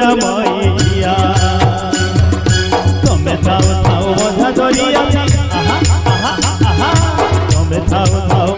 पूरा मैया तमे थाओ थाओ बधा धरी अछि आहा आहा आहा तमे थाओ थाओ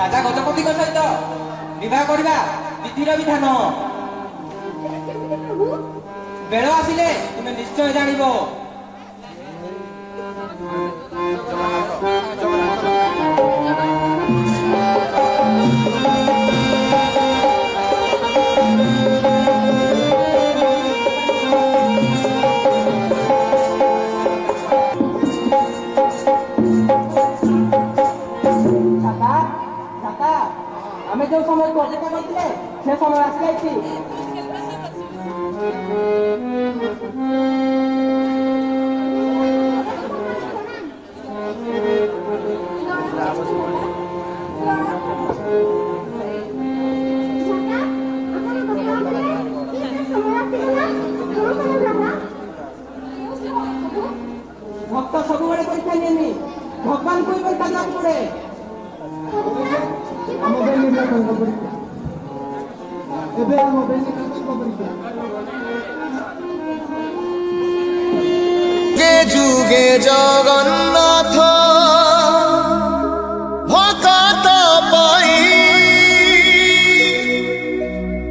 राजा गजपति सहित विवाह करवा विधिर विधान बेल आसिले तुम्हें निश्चय जानिब। आमे जो समय को अपेक्षा करथिले से समय आसी आइछि। भक्त सब बड़े परीक्षा लेनी भगवान को परीक्षा देना पड़े। जुगे जगन्नाथ भक्त पाई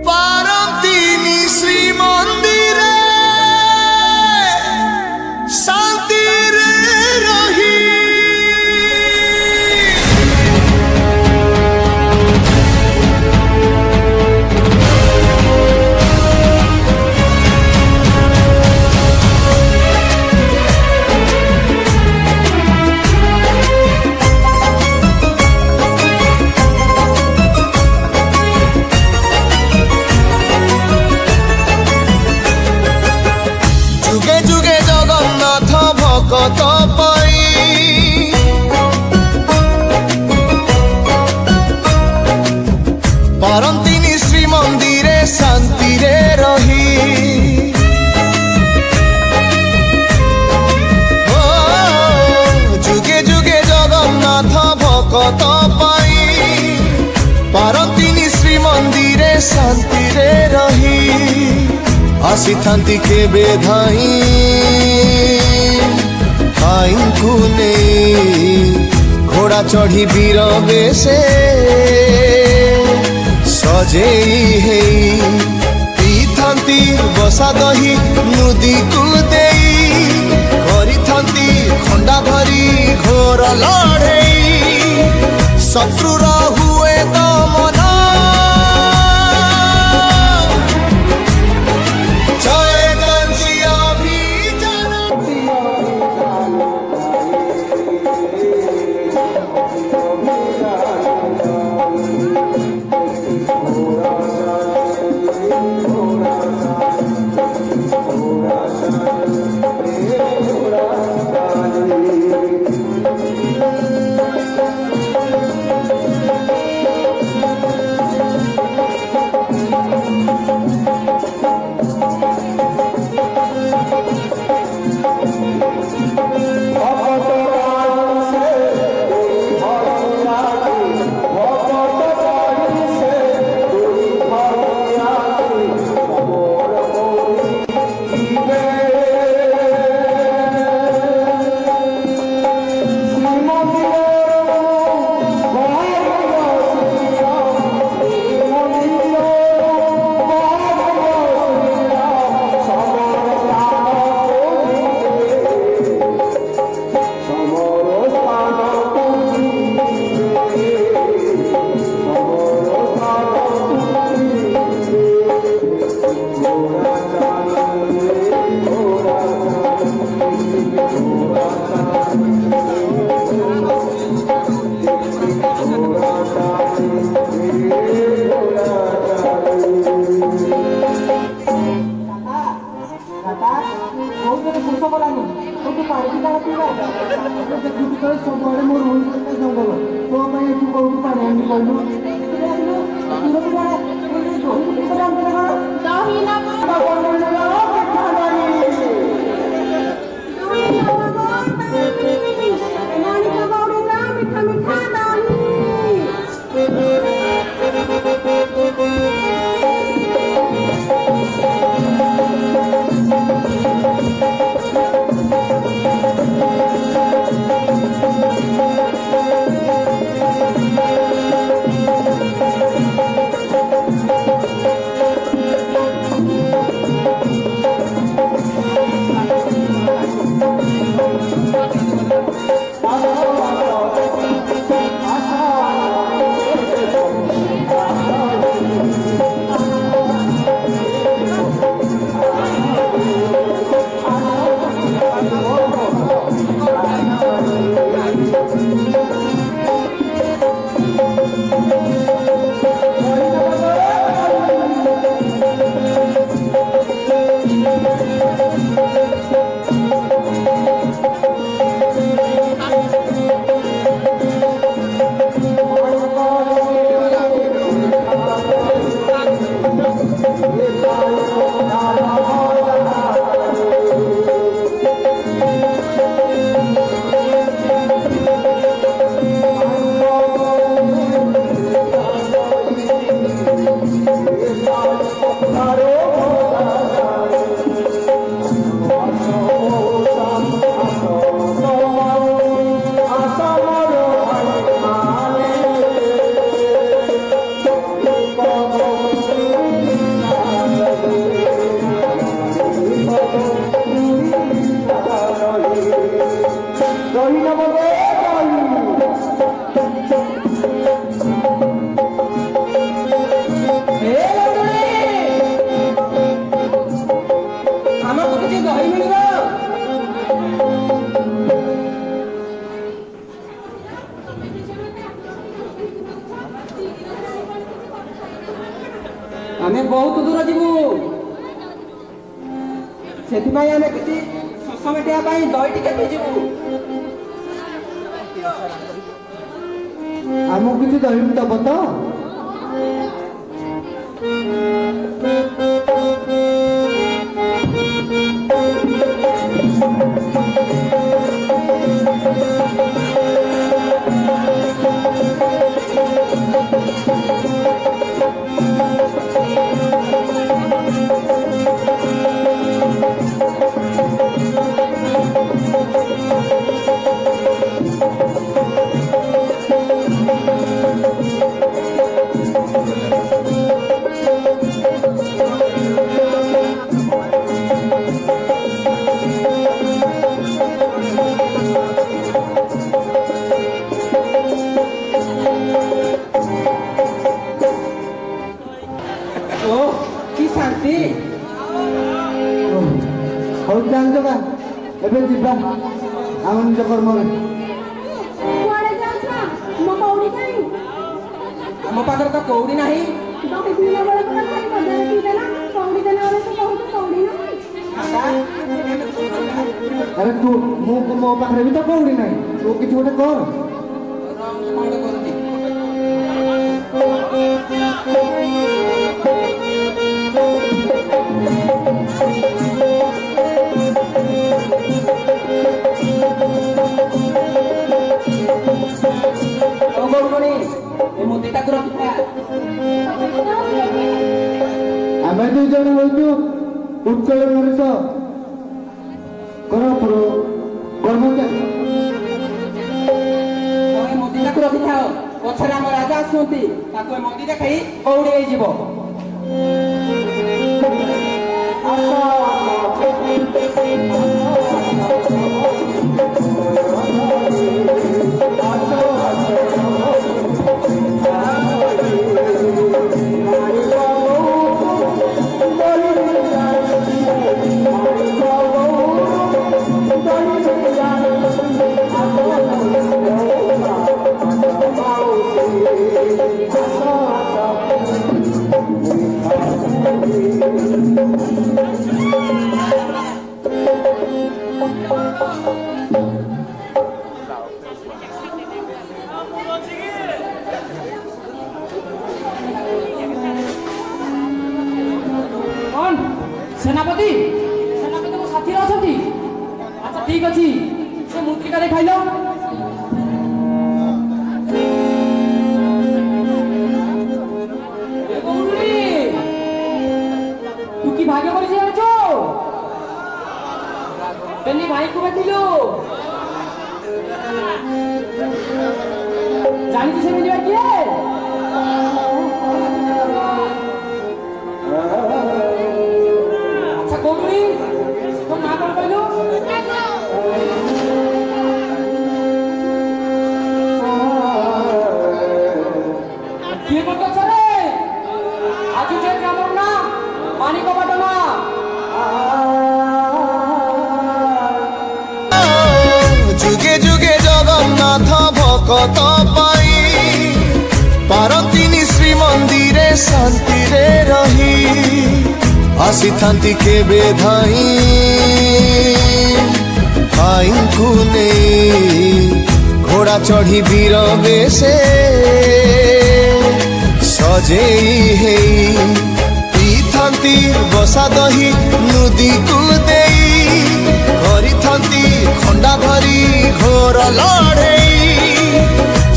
पारतिनी श्री मंदिर शांति रही। भक्त पाई पारंतिनी श्री मंदिरे शांति रे रही। जुगे जुगे जगन्नाथ भक्त पाई पारंतिनी श्री मंदिरे शांति रे रही। आसी थांती के बेधाई आईंकु घोड़ा चढ़ी वीर बेसे सजेई है पीथांती बसा दही मुदी को देई करी थांती खंडा धरी घोर लड़ेई शत्रुर हुए दमन ସବୁଆଡେ ମୋର ରହିଛି ଜଙ୍ଗଲ ତୋ ପାଇଁ ଏଠୁ କୋଉଠୁ ପାଣି ଆଣି କହିଲୁ ଆମେ ବହୁତ ଦୂର ଯିବୁ ସେଥିପାଇଁ ଆମେ କିଛି ଶୋଷ ମେଣ୍ଟାଇବା ପାଇଁ ଦହି ଟିକେ ପିଇଯିବୁ ଆମକୁ କିଛି ଦହି ଦବ ତ ଏବେ ଯିବା ଆମ ନିଜ କର୍ମରେ ଆମ ପାଖରେ ତ କଉଡ଼ି ନାହିଁ ଆରେ ତୁ ମୋ ପାଖରେ ବି ତ କଉଡ଼ି ନାହିଁ ତୁ କିଛି ଗୋଟେ କର ଆମେ ଦୁଇ ଜଣ ହଉଛୁ ଉତ୍କଳ ମଣିଷ କର୍ମଚାରୀ ମୋଦିଟାକୁ ରଖିଥାଅ ପଛରେ ଆମ ରାଜା ଆସୁଛନ୍ତି ତାକୁ ମୋଦି ଦେଖାଇ କଉଡ଼ି ହେଇଯିବ कौन सेनापति सेनापति को साथी रही अच्छा ठीक अच्छी से मुद्रिका देखाइल तू कि भाग्य कर भाई को बैठिलु जानी से मिलवा किए अच्छा कोगुड़ी तो ना कर कहलु किए करत छरे आज जे कामर ना पानी को बाटना जुगे जुगे जगन्नाथ भक्त पाई पारतिनी श्रीमंदिरे शांति रे रही आसी थांती केबे धाई भाई को नहीं घोड़ा चढ़ी वीर बेसे सजेई है थांती बसा दही नदी को देई घरी थांती खंडा धरी घोर लड़े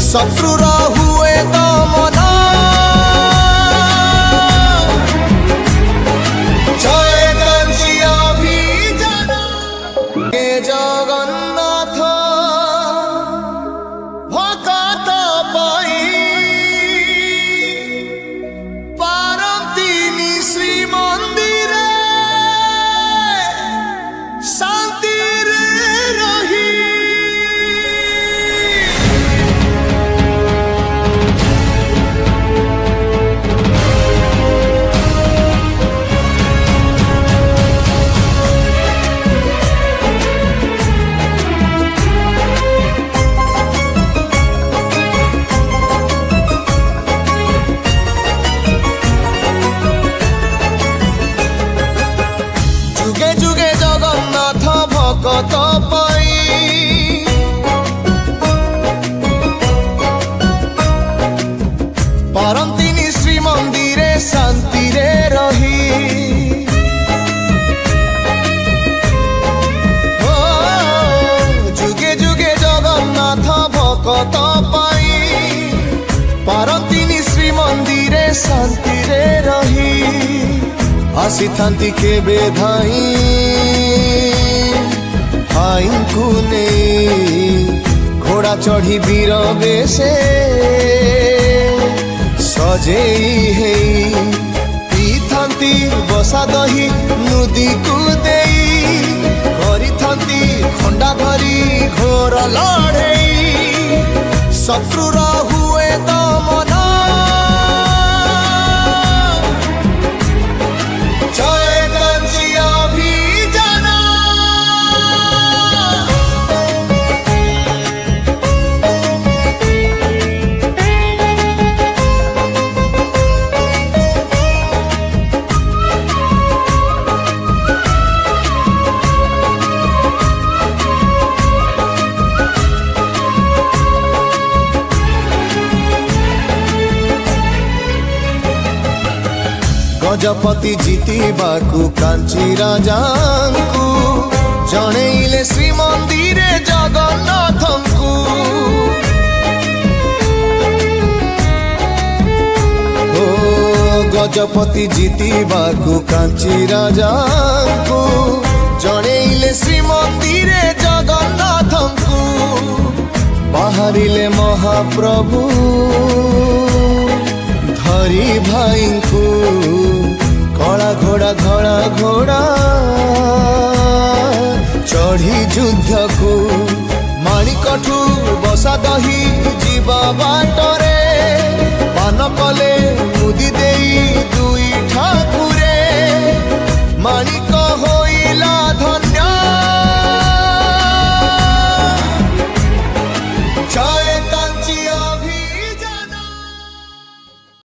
शत्रुर हुए दमन जय कांची अभियान हे जगन्नाथ भक्त पाई पारतिनी श्रीमंदिरे शांति रे रही जुगे जुगे जगन्नाथ भक्त पाई पारंतिनी श्रीमंदिरे शांति रे रही ओ जुगे जुगे जगन्नाथ भक्त पाई पारंतिनी श्रीमंदिरे शांति रे रही आसी थांती केबे धाई भाई को नहीं घोड़ा चढ़ी वीर बेसे सजेई है थांती बसा दही नदी को देई घरी थांती खंडा धरी घोर लड़े शत्रुर हुए दमन जय कांची अभियान गजपति जीतिबाकू कांची राजांकू जणेइले श्रीमंदिरे जगन्नाथंकू ओ गजपति जीतिबाकू कांची राजांकू जणेइले श्रीमंदिरे जगन्नाथंकू बाहरिले महाप्रभु धरी भाई को कला घोड़ा धड़ा घोड़ा